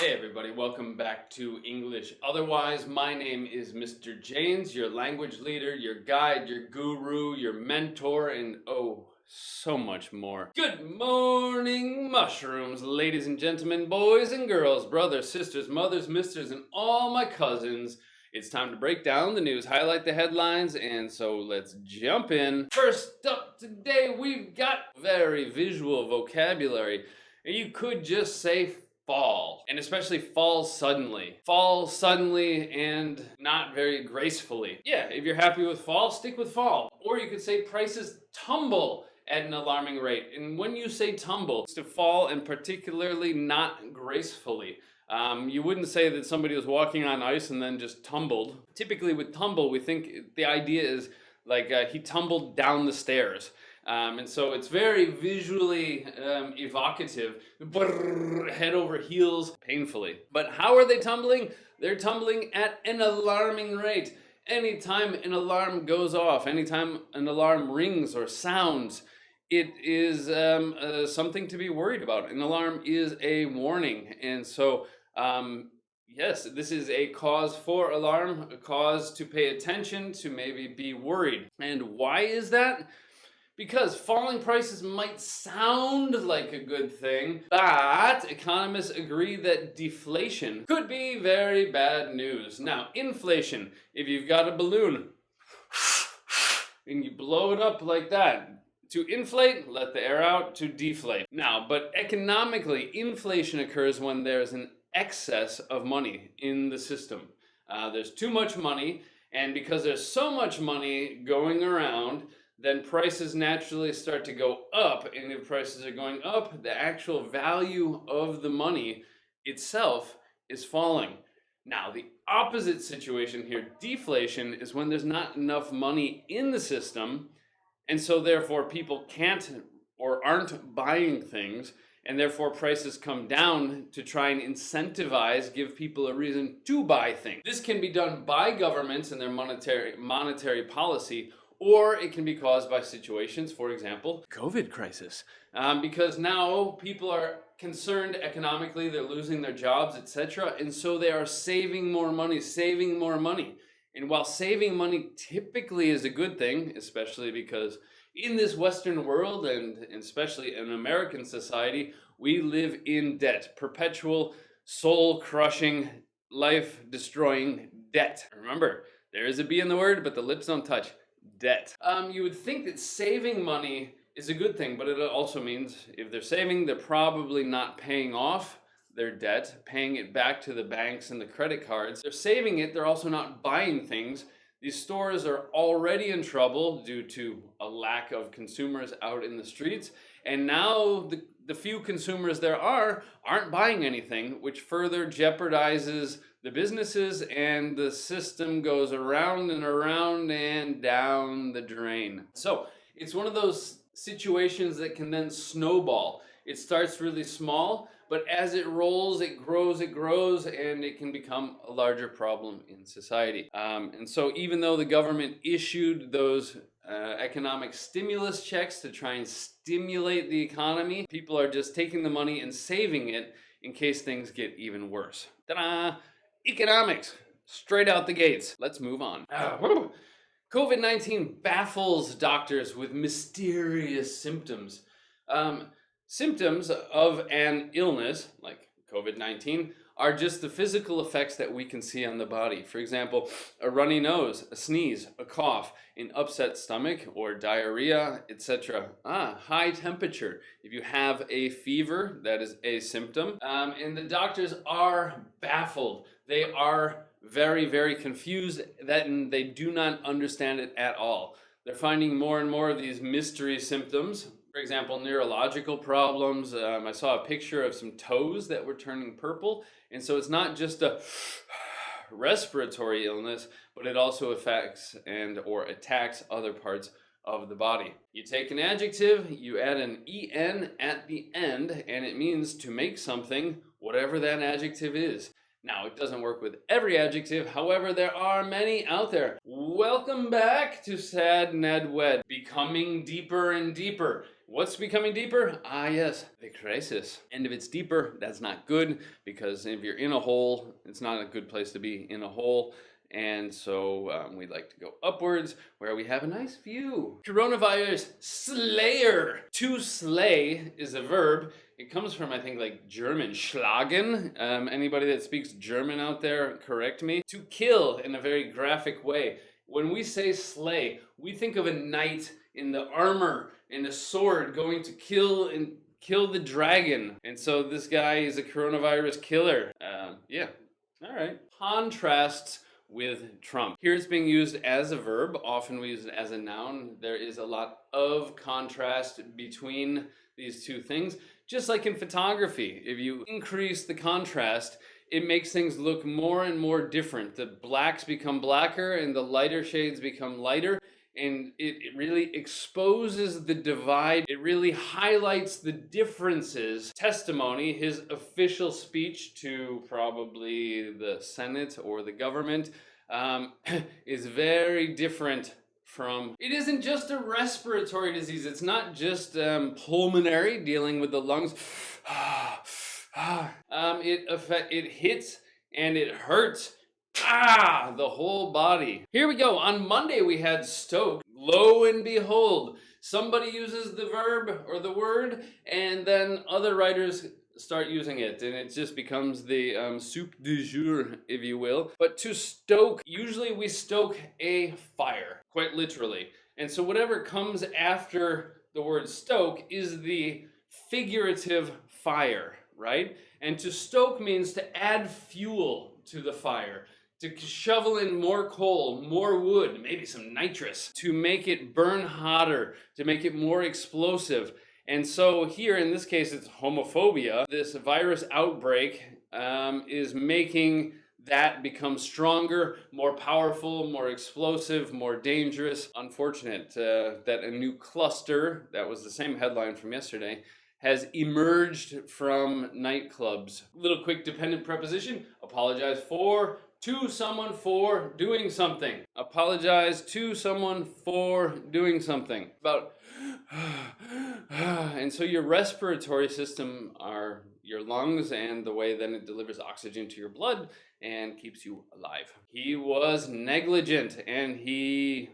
Hey everybody, welcome back to English Otherwise. My name is Mr. James, your language leader, your guide, your guru, your mentor, and oh, so much more. Good morning, mushrooms, ladies and gentlemen, boys and girls, brothers, sisters, mothers, misters, and all my cousins. It's time to break down the news, highlight the headlines, and so let's jump in. First up today, we've got very visual vocabulary. You could just say fall, and especially fall suddenly. Fall suddenly and not very gracefully. Yeah, if you're happy with fall, stick with fall. Or you could say prices tumble at an alarming rate. And when you say tumble, it's to fall and particularly not gracefully. You wouldn't say that somebody was walking on ice and then just tumbled. Typically with tumble, we think the idea is like he tumbled down the stairs. And so it's very visually evocative. Head over heels, painfully. But how are they tumbling? They're tumbling at an alarming rate. Anytime an alarm goes off, anytime an alarm rings or sounds, it is something to be worried about. An alarm is a warning. And so, yes, this is a cause for alarm, a cause to pay attention, to maybe be worried. And why is that? Because falling prices might sound like a good thing, but economists agree that deflation could be very bad news. Now, inflation, if you've got a balloon and you blow it up like that, to inflate, let the air out, to deflate. Now, but economically, inflation occurs when there's an excess of money in the system. There's too much money, and because there's so much money going around, then prices naturally start to go up, and if prices are going up, the actual value of the money itself is falling. Now, the opposite situation here, deflation, is when there's not enough money in the system, and so therefore people can't or aren't buying things, and therefore prices come down to try and incentivize, give people a reason to buy things. This can be done by governments and their monetary policy, or it can be caused by situations, for example, COVID crisis. Because now people are concerned economically, they're losing their jobs, etc. And so they are saving more money. And while saving money typically is a good thing, especially because in this Western world, and especially in American society, we live in debt. Perpetual, soul-crushing, life-destroying debt. Remember, there is a B in the word, but the lips don't touch. Debt. You would think that saving money is a good thing, but it also means if they're saving, they're probably not paying off their debt, paying it back to the banks and the credit cards. They're saving it, they're also not buying things. These stores are already in trouble due to a lack of consumers out in the streets, and now the few consumers there aren't buying anything, which further jeopardizes the businesses, and the system goes around and down the drain. So it's one of those situations that can then snowball. It starts really small, but as it rolls, it grows, and it can become a larger problem in society. And so even though the government issued those economic stimulus checks to try and stimulate the economy, people are just taking the money and saving it in case things get even worse. Ta-da! Economics, straight out the gates. Let's move on. COVID-19 baffles doctors with mysterious symptoms. Symptoms of an illness, like COVID-19, are just the physical effects that we can see on the body. For example, a runny nose, a sneeze, a cough, an upset stomach, or diarrhea, etc. High temperature. If you have a fever, that is a symptom. And the doctors are baffled. They are very, very confused, and they do not understand it at all. They're finding more and more of these mystery symptoms. For example, neurological problems. I saw a picture of some toes that were turning purple. And so it's not just a respiratory illness, but it also affects or attacks other parts of the body. You take an adjective, you add an en at the end, and it means to make something, whatever that adjective is. Now, it doesn't work with every adjective, however, there are many out there. Welcome back to Sad Ned Wed, becoming deeper and deeper. What's becoming deeper? Ah, yes, the crisis. And if it's deeper, that's not good, because if you're in a hole, it's not a good place to be, in a hole. And so we'd like to go upwards where we have a nice view. Coronavirus slayer. To slay is a verb. It comes from, I think, like German, schlagen. Anybody that speaks German out there, correct me. To kill in a very graphic way. When we say slay, we think of a knight in the armor and a sword going to kill the dragon. And so this guy is a coronavirus killer. Yeah, all right. Contrasts with Trump. Here it's being used as a verb. Often we use it as a noun. There is a lot of contrast between these two things. Just like in photography, if you increase the contrast, it makes things look more and more different. The blacks become blacker and the lighter shades become lighter. And it really exposes the divide. It really highlights the differences. Testimony, his official speech to probably the Senate or the government, is very different from... It isn't just a respiratory disease. It's not just pulmonary, dealing with the lungs. It hits and it hurts. The whole body. Here we go. On Monday we had stoke. Lo and behold, somebody uses the verb or the word, and then other writers start using it, and it just becomes the soup du jour, if you will. But to stoke, usually we stoke a fire, quite literally. And so whatever comes after the word stoke is the figurative fire, right? And to stoke means to add fuel to the fire, to shovel in more coal, more wood, maybe some nitrous, to make it burn hotter, to make it more explosive. And so here, in this case, it's homophobia. This virus outbreak is making that become stronger, more powerful, more explosive, more dangerous. Unfortunate that a new cluster, that was the same headline from yesterday, has emerged from nightclubs. Little quick dependent preposition. Apologize to someone for doing something. Apologize to someone for doing something. About and so your respiratory system are your lungs and the way then it delivers oxygen to your blood and keeps you alive. He was negligent and he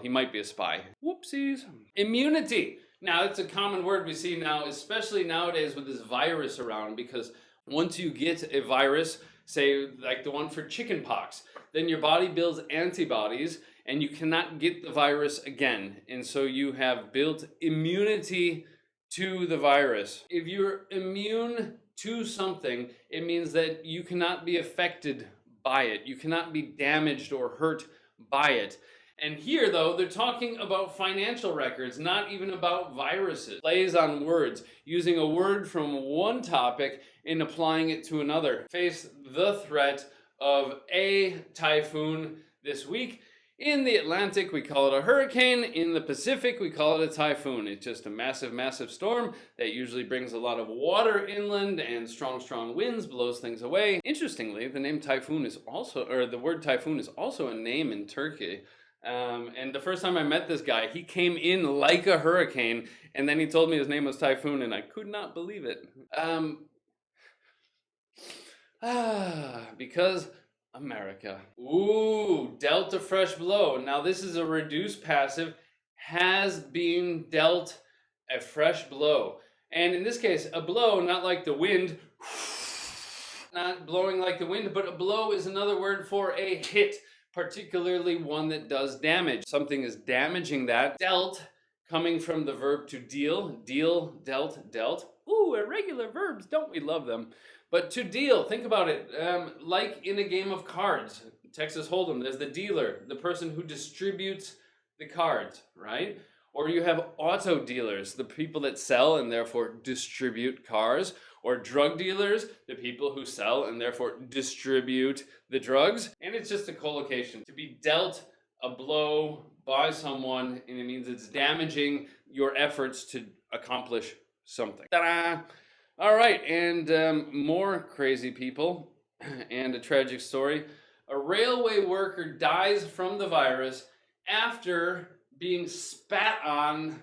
might be a spy. Whoopsies. Immunity. Now, it's a common word we see now, especially nowadays with this virus around, because once you get a virus, say like the one for chickenpox, then your body builds antibodies and you cannot get the virus again. And so you have built immunity to the virus. If you're immune to something, it means that you cannot be affected by it. You cannot be damaged or hurt by it. And here, though, they're talking about financial records, not even about viruses. Plays on words, using a word from one topic and applying it to another. Face the threat of a typhoon this week. In the Atlantic, we call it a hurricane. In the Pacific, we call it a typhoon. It's just a massive, massive storm that usually brings a lot of water inland, and strong, strong winds blows things away. Interestingly, the name typhoon is also, or the word typhoon is also a name in Turkey. And the first time I met this guy, he came in like a hurricane, and then he told me his name was Typhoon, and I could not believe it. Because America. Ooh, dealt a fresh blow. Now this is a reduced passive, has been dealt a fresh blow. And in this case, a blow, not like the wind, not blowing like the wind, but a blow is another word for a hit. Particularly one that does damage. Something is damaging that. Dealt, coming from the verb to deal. Deal, dealt, dealt. Ooh, irregular verbs, don't we love them? But to deal, think about it. Like in a game of cards, Texas Hold'em, there's the dealer, the person who distributes the cards, right? Or you have auto dealers, the people that sell and therefore distribute cars. Or drug dealers, the people who sell and therefore distribute the drugs. And it's just a collocation. To be dealt a blow by someone, and it means it's damaging your efforts to accomplish something. Ta-da! All right, and more crazy people and a tragic story. A railway worker dies from the virus after being spat on.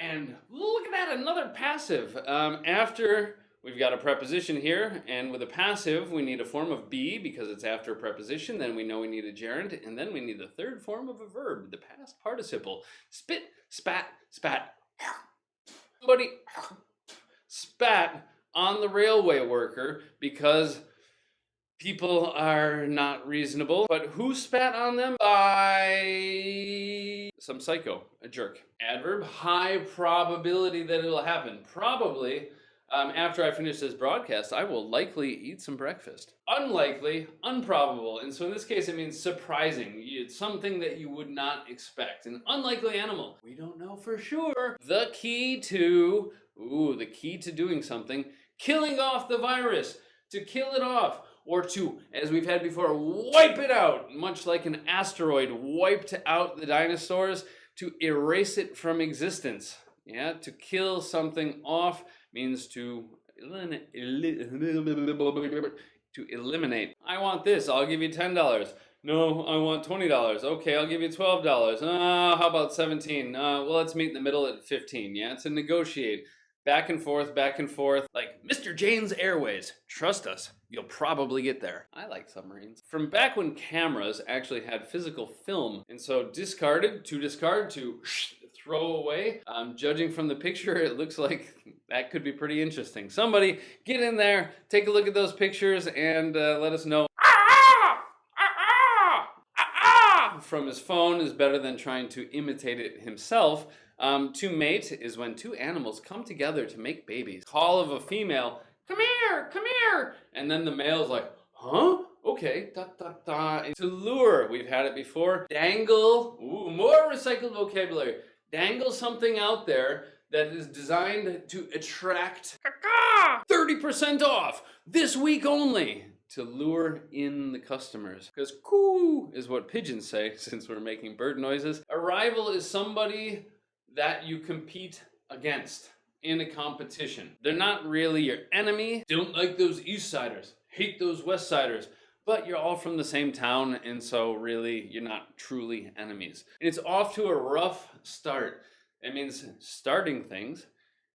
And look at that, another passive. After we've got a preposition here, and with a passive, we need a form of be because it's after a preposition. Then we know we need a gerund, and then we need the third form of a verb, the past participle. Spit, spat, spat. Somebody spat on the railway worker because people are not reasonable. But who spat on them? By some psycho, a jerk. Adverb, high probability that it'll happen. Probably, after I finish this broadcast, I will likely eat some breakfast. Unlikely, unprobable. And so in this case, it means surprising. It's something that you would not expect. An unlikely animal. We don't know for sure. The key to doing something, killing off the virus, to kill it off, or to, as we've had before, wipe it out, much like an asteroid wiped out the dinosaurs, to erase it from existence. Yeah, to kill something off means to eliminate. I want this, I'll give you $10. No, I want $20. Okay, I'll give you $12. How about 17? Well, let's meet in the middle at 15. Yeah, to negotiate. Back and forth, like Mr. Jane's Airways. Trust us, you'll probably get there. I like submarines. From back when cameras actually had physical film, and so discarded, to discard, to throw away. Judging from the picture, it looks like that could be pretty interesting. Somebody get in there, take a look at those pictures, and let us know. From his phone is better than trying to imitate it himself. To mate is when two animals come together to make babies. Call of a female, come here, and then the male's like, huh? Okay, da da da. And to lure, we've had it before. Dangle, more recycled vocabulary. Dangle something out there that is designed to attract 30% off this week only. To lure in the customers. Because coo is what pigeons say, since we're making bird noises. A rival is somebody that you compete against in a competition. They're not really your enemy. Don't like those East Siders, hate those West Siders, but you're all from the same town, and so really you're not truly enemies. And it's off to a rough start. It means starting things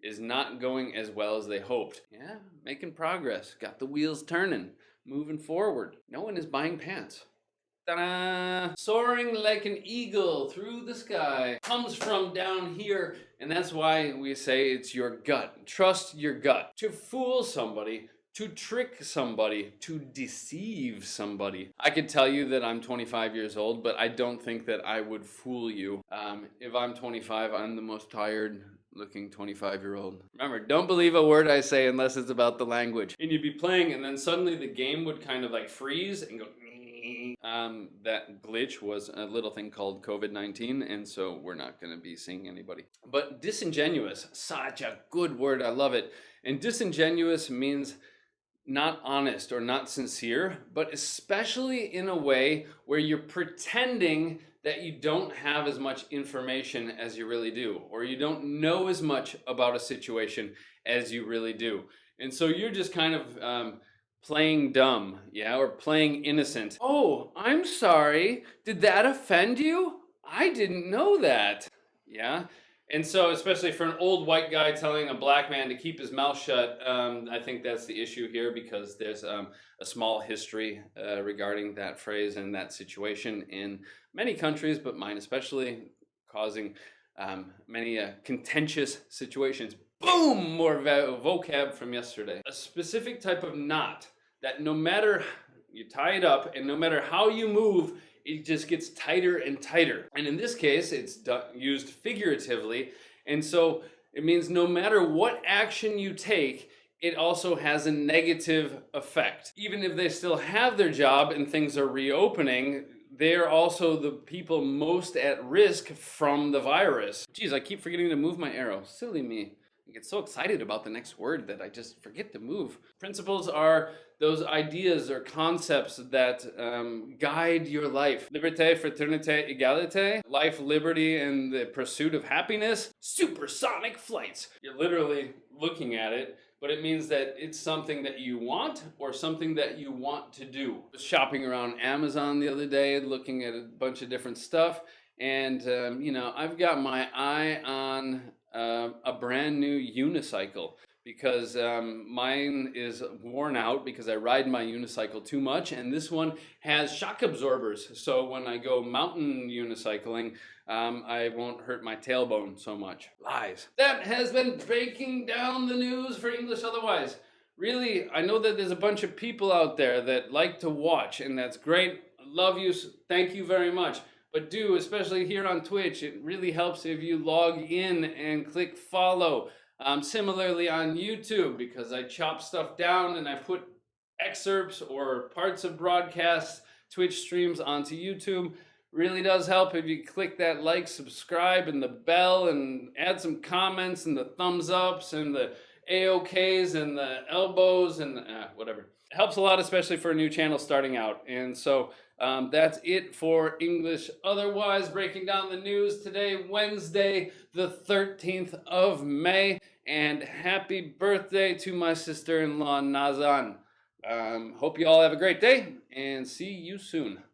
is not going as well as they hoped. Yeah, making progress, got the wheels turning, moving forward. No one is buying pants. Ta-da! Soaring like an eagle through the sky comes from down here, and that's why we say it's your gut. Trust your gut. To fool somebody, to trick somebody, to deceive somebody. I could tell you that I'm 25 years old, but I don't think that I would fool you. If I'm 25, I'm the most tired looking 25-year-old. Remember, don't believe a word I say unless it's about the language. And you'd be playing, and then suddenly the game would kind of like freeze and go. That glitch was a little thing called COVID-19, and so we're not going to be seeing anybody. But disingenuous, such a good word, I love it. And disingenuous means not honest or not sincere, but especially in a way where you're pretending that you don't have as much information as you really do, or you don't know as much about a situation as you really do. And so you're just kind of playing dumb, yeah, or playing innocent. Oh, I'm sorry. Did that offend you? I didn't know that. Yeah. And so, especially for an old white guy telling a black man to keep his mouth shut, I think that's the issue here, because there's a small history regarding that phrase and that situation in many countries, but mine especially, causing many contentious situations. Boom! More vocab from yesterday. A specific type of knot that no matter you tie it up and no matter how you move, it just gets tighter and tighter. And in this case, it's used figuratively. And so it means no matter what action you take, it also has a negative effect. Even if they still have their job and things are reopening, they're also the people most at risk from the virus. Geez, I keep forgetting to move my arrow. Silly me. I get so excited about the next word that I just forget to move. Principles are those ideas or concepts that guide your life. Liberté, fraternité, égalité. Life, liberty, and the pursuit of happiness. Supersonic flights. You're literally looking at it, but it means that it's something that you want or something that you want to do. I was shopping around Amazon the other day, looking at a bunch of different stuff, and you know, I've got my eye on a brand new unicycle because mine is worn out because I ride my unicycle too much, and this one has shock absorbers. So when I go mountain unicycling, I won't hurt my tailbone so much. Lies. That has been breaking down the news for English Otherwise. Really, I know that there's a bunch of people out there that like to watch, and that's great. Love you. Thank you very much. But do, especially here on Twitch, it really helps if you log in and click follow. Similarly on YouTube, because I chop stuff down and I put excerpts or parts of broadcasts, Twitch streams onto YouTube. Really does help if you click that like, subscribe, and the bell, and add some comments and the thumbs ups and the AOKs and the elbows and whatever. It helps a lot, especially for a new channel starting out. And so that's it for English Otherwise, breaking down the news today, Wednesday, the 13th of May. And happy birthday to my sister-in-law, Nazan. Hope you all have a great day, and see you soon.